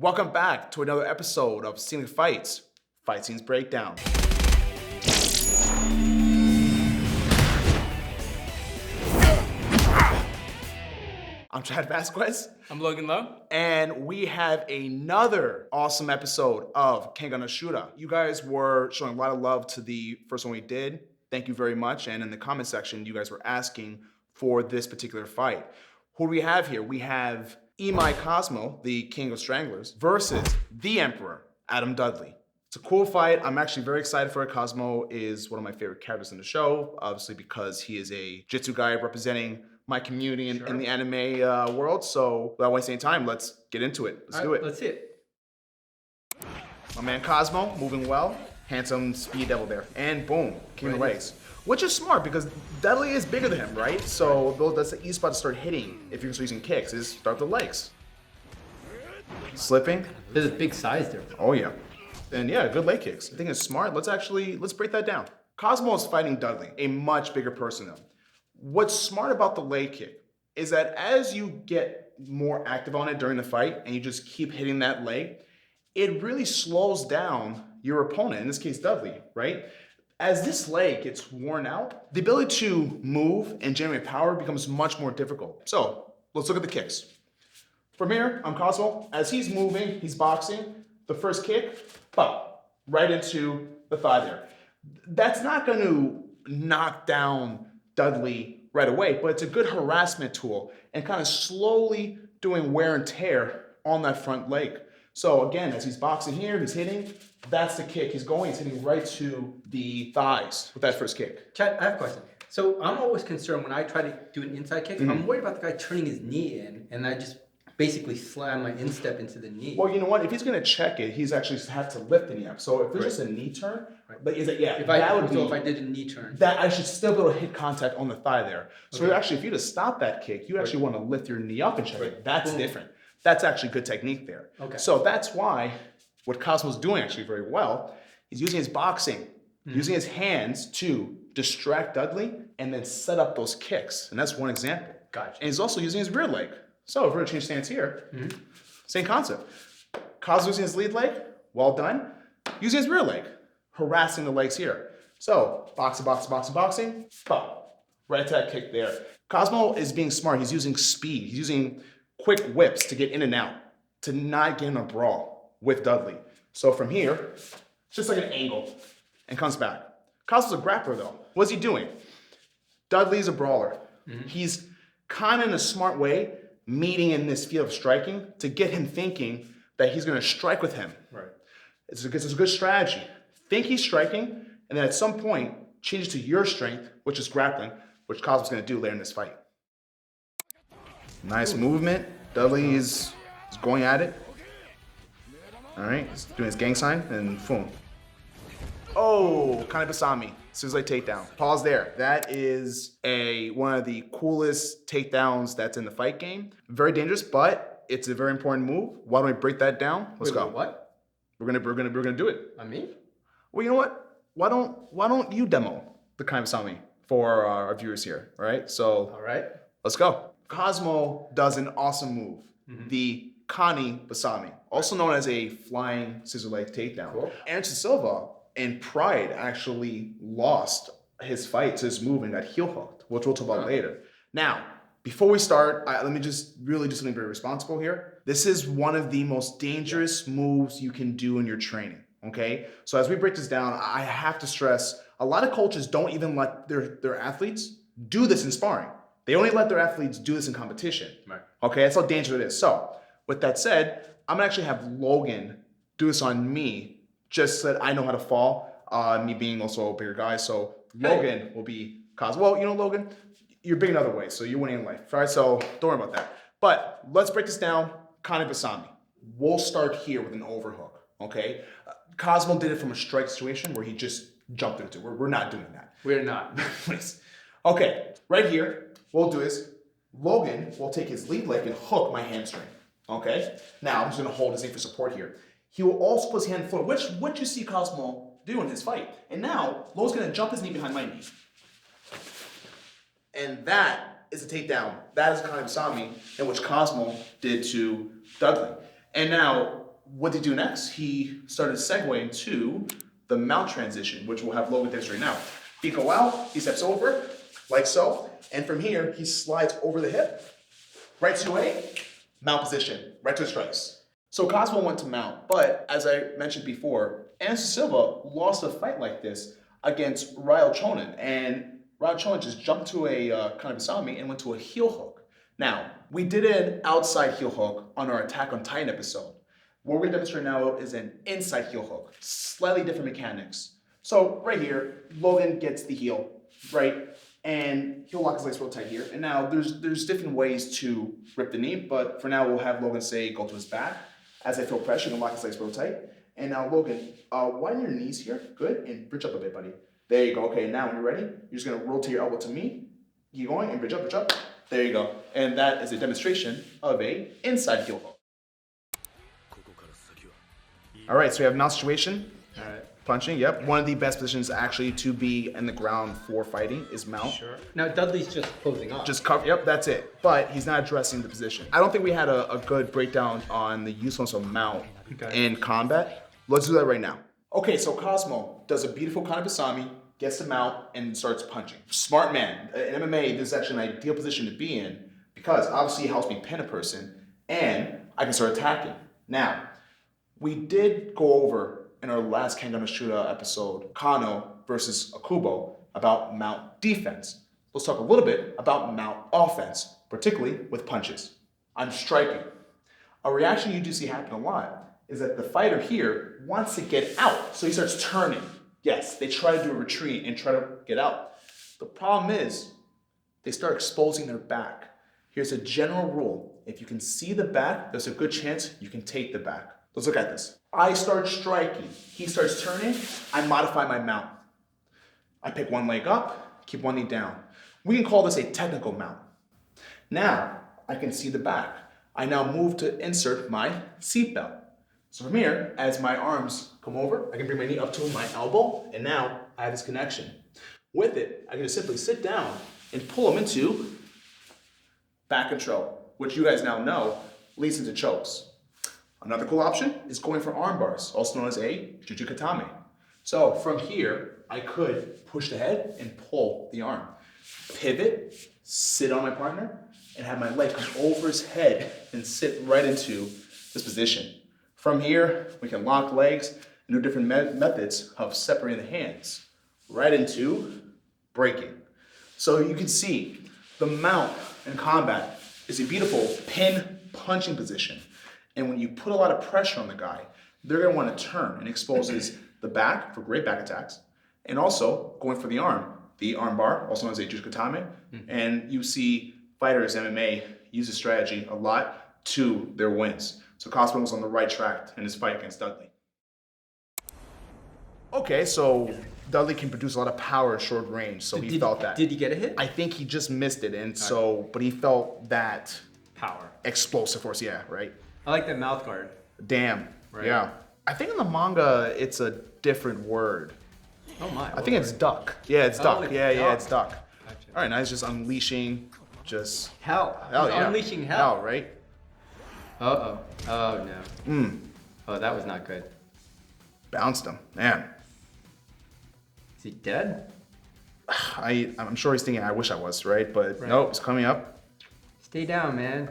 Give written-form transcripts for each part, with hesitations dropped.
Welcome back to another episode of ScenicFights, Fight Scenes Breakdown. I'm Chad Vázquez. I'm Logan Lo. And we have another awesome episode of Kengan Ashura. You guys were showing a lot of love to the first one we did. Thank you very much. And in the comment section, you guys were asking for this particular fight. Who do we have here? We have Imai Cosmo, the King of Stranglers, versus the Emperor, Adam Dudley. It's a cool fight. I'm actually very excited for it. Cosmo is one of my favorite characters in the show, obviously because he is a Jitsu guy representing my community in the anime world. So without wasting any time, let's get into it. Let's do it. Let's see it. My man Cosmo, moving well. Handsome speed devil there. And boom, king of the legs. Which is smart because Dudley is bigger than him, right? So that's the easy spot to start hitting if you're using kicks, is start with the legs. Slipping. There's a big size difference. Oh yeah. And yeah, good leg kicks. I think it's smart. Let's break that down. Cosmo is fighting Dudley, a much bigger person though. What's smart about the leg kick is that as you get more active on it during the fight and you just keep hitting that leg, it really slows down your opponent, in this case Dudley, right? As this leg gets worn out, the ability to move and generate power becomes much more difficult. So let's look at the kicks. From here, I'm Cosmo. As he's moving, he's boxing. The first kick, pop, right into the thigh there. That's not going to knock down Dudley right away, but it's a good harassment tool and kind of slowly doing wear and tear on that front leg. So again, as he's boxing here, he's hitting, that's the kick. He's hitting right to the thighs with that first kick. Chad, I have a question. So I'm always concerned when I try to do an inside kick, I'm worried about the guy turning his knee in and I just basically slam my instep into the knee. Well, you know what? If he's going to check it, he's actually have to lift the knee up. So if there's just a knee turn, but is it, if I did a knee turn, that I should still be able to hit contact on the thigh there. So actually, if you just stop that kick, you actually want to lift your knee up and check it. That's different. That's actually good technique there. Okay. So that's why what Cosmo's doing actually very well, he's using his boxing, using his hands to distract Dudley and then set up those kicks. And that's one example. Gotcha. And he's also using his rear leg. So if we're gonna change stance here, same concept. Cosmo's using his lead leg, well done. Using his rear leg, harassing the legs here. So boxing, pop, right to that kick there. Cosmo is being smart. He's using speed. He's using quick whips to get in and out, to not get in a brawl with Dudley. So from here, just like an angle, and comes back. Cosmo's a grappler though. What's he doing? Dudley's a brawler. He's kind of in a smart way meeting in this field of striking to get him thinking that he's gonna strike with him. Right. It's a good strategy. Think he's striking, and then at some point, change it to your strength, which is grappling, which Cosmo's gonna do later in this fight. Nice movement. Dudley is going at it. All right, he's doing his gang sign, and boom. Oh, Kani Basami. Suicide takedown. Pause there. That is one of the coolest takedowns that's in the fight game. Very dangerous, but it's a very important move. Why don't we break that down? Let's go. What? We're gonna do it. I mean? Well, you know what? Why don't you demo the Kani Basami for our viewers here? All right. So. All right. Let's go. Cosmo does an awesome move. The Kani Basami, also known as a flying scissor leg takedown. Cool. Anderson Silva in Pride actually lost his fight to this move and got heel hooked, which we'll talk about later. Now, before we start, let me just really do something very responsible here. This is one of the most dangerous moves you can do in your training, okay? So as we break this down, I have to stress, a lot of coaches don't even let their athletes do this in sparring. They only let their athletes do this in competition. Right. Okay, that's how dangerous it is. So, with that said, I'm gonna actually have Logan do this on me, just so that I know how to fall, me being also a bigger guy. So Logan will be Cosmo. Well, you know, Logan, you're big in other ways, so you're winning in life. All right, so don't worry about that. But let's break this down. Kani Basami. We'll start here with an overhook, okay? Cosmo did it from a strike situation where he just jumped into it. We're not doing that. We're not. Please. Okay, right here, what we'll do is Logan will take his lead leg and hook my hamstring, okay? Now, I'm just gonna hold his knee for support here. He will also put his hand forward, which what you see Cosmo do in his fight. And now, Lo's gonna jump his knee behind my knee. And that is a takedown. That is Kani Basami, in which Cosmo did to Dudley. And now, what did he do next? He started segueing to the mount transition, which we'll have Logan demonstrate now. He go out, he steps over, like so, and from here, he slides over the hip, right to a mount position, right to strikes. So Cosmo went to mount, but as I mentioned before, Anderson Silva lost a fight like this against Ryo Chonin, and Ryo Chonin just jumped to a kind of Basami and went to a heel hook. Now, we did an outside heel hook on our Attack on Titan episode. What we're gonna demonstrate now is an inside heel hook, slightly different mechanics. So right here, Logan gets the heel, right? And he'll lock his legs real tight here. And now there's different ways to rip the knee, but for now we'll have Logan say go to his back. As I feel pressure, he'll lock his legs real tight. And now Logan, widen your knees here, good, and bridge up a bit, buddy. There you go, okay, now when you're ready, you're just gonna rotate your elbow to me, keep going, and bridge up, bridge up. There you go. And that is a demonstration of a inside heel hook. All right, so we have mount situation. All right. Punching, yep. One of the best positions actually to be in the ground for fighting is mount. Sure. Now Dudley's just closing off. Just cover, yep, that's it. But he's not addressing the position. I don't think we had a good breakdown on the usefulness of mount in combat. Let's do that right now. Okay, so Cosmo does a beautiful kind of Basami, gets the mount, and starts punching. Smart man. In MMA, this is actually an ideal position to be in because obviously it helps me pin a person and I can start attacking. Now, we did go over in our last Kengan Ashura episode, Kano versus Akubo, about mount defense. Let's talk a little bit about mount offense, particularly with punches. I'm striking. A reaction you do see happen a lot is that the fighter here wants to get out, so he starts turning. Yes, they try to do a retreat and try to get out. The problem is they start exposing their back. Here's a general rule. If you can see the back, there's a good chance you can take the back. Let's look at this. I start striking, he starts turning, I modify my mount. I pick one leg up, keep one knee down. We can call this a technical mount. Now, I can see the back. I now move to insert my seatbelt. So from here, as my arms come over, I can bring my knee up to my elbow, and now I have this connection. With it, I can just simply sit down and pull them into back control, which you guys now know leads into chokes. Another cool option is going for arm bars, also known as a jujukatame. So from here, I could push the head and pull the arm. Pivot, sit on my partner, and have my leg come over his head and sit right into this position. From here, we can lock legs and do different methods of separating the hands right into breaking. So you can see the mount in combat is a beautiful pin punching position. And when you put a lot of pressure on the guy, they're gonna wanna turn and exposes the back for great back attacks, and also going for the arm bar, also known as a jujukatame. And you see fighters in MMA use this strategy a lot to their wins. So Cosmo was on the right track in his fight against Dudley. Okay, so Dudley can produce a lot of power at short range, so he felt that. Did he get a hit? I think he just missed it, and so, but he felt that Power. explosive force, yeah, right? I like that mouth guard. Damn, Right. yeah. I think in the manga, it's a different word. Oh my. I think it's duck. Yeah, it's duck. it's Yeah, duck. it's duck. Gotcha. All right, now he's just unleashing, just Hell. hell, He's yeah. unleashing hell. right? Uh-oh. Oh no. Oh, that was not good. Bounced him, man. Is he dead? I'm sure he's thinking, I wish I was, right? But nope, it's coming up. Stay down, man.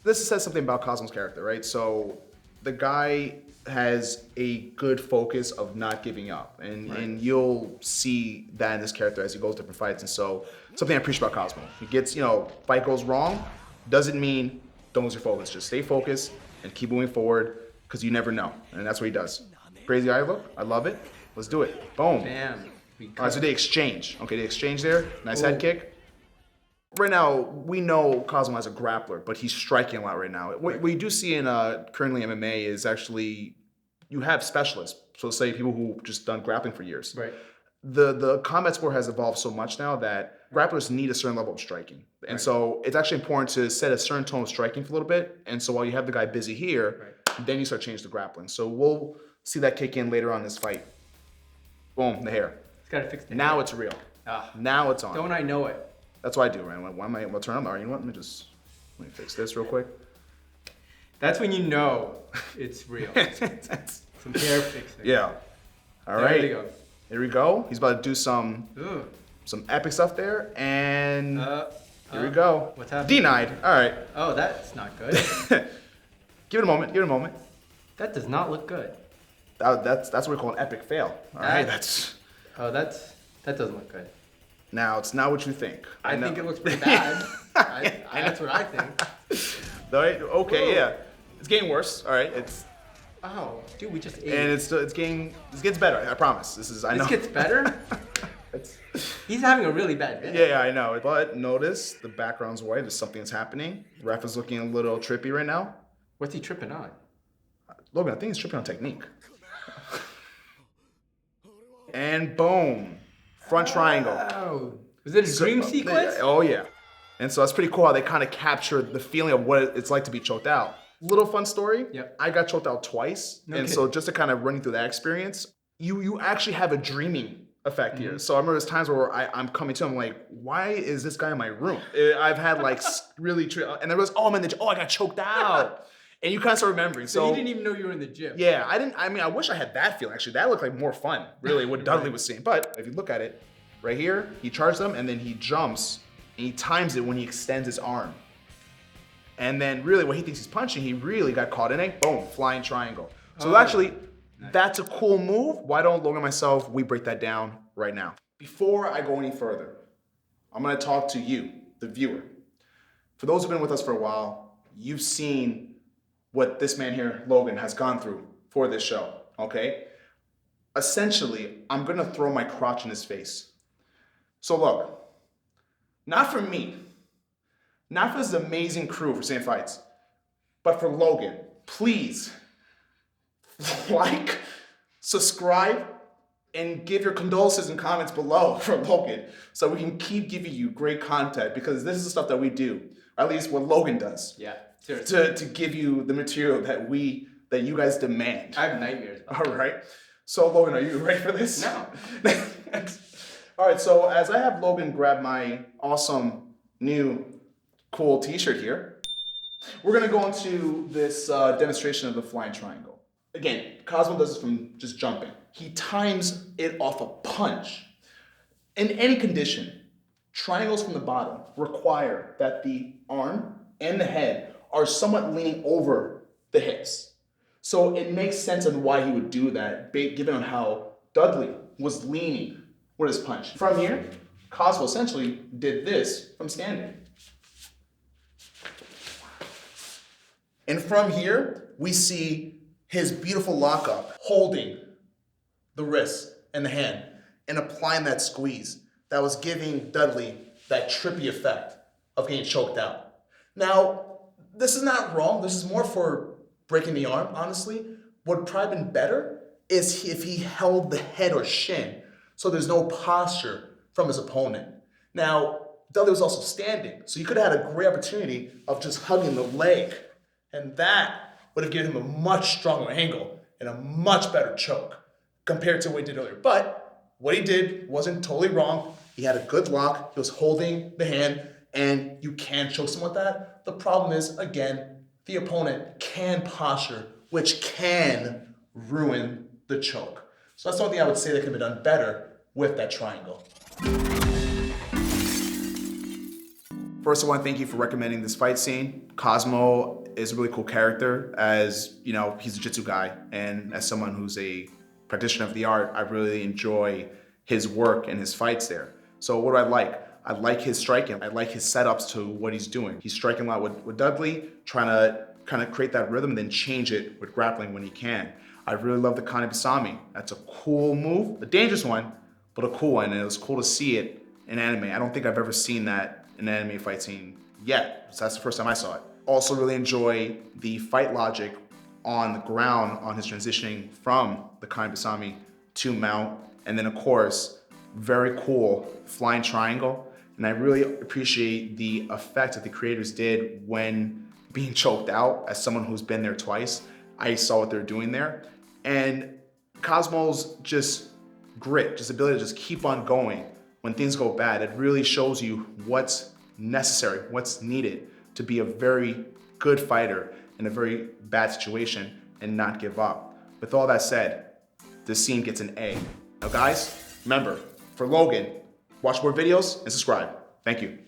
This says something about Cosmo's character, right? So the guy has a good focus of not giving up. And you'll see that in this character as he goes to different fights. And so something I appreciate about Cosmo. He gets, fight goes wrong, doesn't mean don't lose your focus. Just stay focused and keep moving forward because you never know. And that's what he does. Crazy eye look. I love it. Let's do it. Boom. Bam. All right, so they exchange. Okay, they exchange there. Nice head kick. Right now, we know Cosmo has a grappler, but he's striking a lot right now. What you do see in currently MMA is actually you have specialists. So say people who just done grappling for years. Right. The combat sport has evolved so much now that grapplers need a certain level of striking. And so it's actually important to set a certain tone of striking for a little bit. And so while you have the guy busy here, then you start changing the grappling. So we'll see that kick in later on in this fight. Boom, the hair. He's got to fix the Now hair. it's real. Ah. Now it's on. Don't I know it? That's what I do, man. Why am I turn on? All right, you know what? Let me fix this real quick. That's when you know it's real. Some hair fixing. Yeah. All There right. we go. Here we go. He's about to do some epic stuff there, and here we go. What's happening? Denied. All right. Oh, that's not good. Give it a moment. Give it a moment. That does not look good. That's what we call an epic fail. All right. That doesn't look good. Now it's not what you think. I think it looks pretty bad. That's what I think. All right. Okay. Whoa. Yeah. It's getting worse. All right. It's Oh, dude, we just ate. and it's getting. This gets better. I promise. I know. This gets better? He's having a really bad day. Yeah, I know. But notice the background's white. There's something that's happening. Ref is looking a little trippy right now. What's he tripping on? Logan, I think he's tripping on technique. And boom. Front triangle. Oh. Was it a dream sequence? Oh, yeah. And so that's pretty cool how they kind of captured the feeling of what it's like to be choked out. Little fun story. Yep. I got choked out twice. And so just to kind of run you through that experience, you actually have a dreaming effect here. So I remember there's times where I'm coming to him like, why is this guy in my room? I've had like really, and there was, I got choked out. And you kind of start remembering. So you didn't even know you were in the gym. Yeah, I wish I had that feeling actually. That looked like more fun, really, what Dudley was seeing. But if you look at it, right here, he charged them and then he jumps and he times it when he extends his arm. And then really what he thinks he's punching, he really got caught in it. Boom, flying triangle. So actually, that's a cool move. Why don't Logan and myself, we break that down right now. Before I go any further, I'm gonna talk to you, the viewer. For those who've been with us for a while, you've seen what this man here, Logan, has gone through for this show, okay? Essentially, I'm gonna throw my crotch in his face. So look, not for me, not for this amazing crew for ScenicFights, but for Logan, please, like, subscribe, and give your condolences and comments below for Logan so we can keep giving you great content because this is the stuff that we do, or at least what Logan does. Yeah, seriously. To give you the material that you guys demand. I have nightmares. All right. So Logan, are you ready for this? No. All right, so as I have Logan grab my awesome new cool t-shirt here, we're gonna go into this demonstration of the flying triangle. Again, Cosmo does this from just jumping. He times it off a punch. In any condition, triangles from the bottom require that the arm and the head are somewhat leaning over the hips. So it makes sense on why he would do that, given on how Dudley was leaning with his punch. From here, Cosmo essentially did this from standing. And from here, we see his beautiful lockup, holding the wrist and the hand and applying that squeeze that was giving Dudley that trippy effect of getting choked out. Now, this is not wrong. This is more for breaking the arm, honestly. What would probably been better is if he held the head or shin so there's no posture from his opponent. Now, Dudley was also standing, so you could have had a great opportunity of just hugging the leg, and that would have given him a much stronger angle and a much better choke compared to what he did earlier. But what he did wasn't totally wrong. He had a good lock. He was holding the hand, and you can choke someone with that. The problem is, again, the opponent can posture, which can ruin the choke. So that's something I would say that could be done better with that triangle. First, I want to thank you for recommending this fight scene. Cosmo is a really cool character, as you know, he's a jiu-jitsu guy, and as someone who's a practitioner of the art, I really enjoy his work and his fights there. So what do I like? I like his striking. I like his setups to what he's doing. He's striking a lot with Dudley, trying to kind of create that rhythm and then change it with grappling when he can. I really love the Kani Basami. That's a cool move, a dangerous one, but a cool one, and it was cool to see it in anime. I don't think I've ever seen that in an anime fight scene yet, so that's the first time I saw it. Also really enjoy the fight logic on the ground on his transitioning from the Kani Basami to mount, and then of course, very cool flying triangle. And I really appreciate the effect that the creators did when being choked out. As someone who's been there twice, I saw what they're doing there. And Cosmo's just grit, just ability to just keep on going when things go bad. It really shows you what's necessary, what's needed to be a very good fighter in a very bad situation and not give up. With all that said, this scene gets an A. Now guys, remember, for Logan, watch more videos and subscribe. Thank you.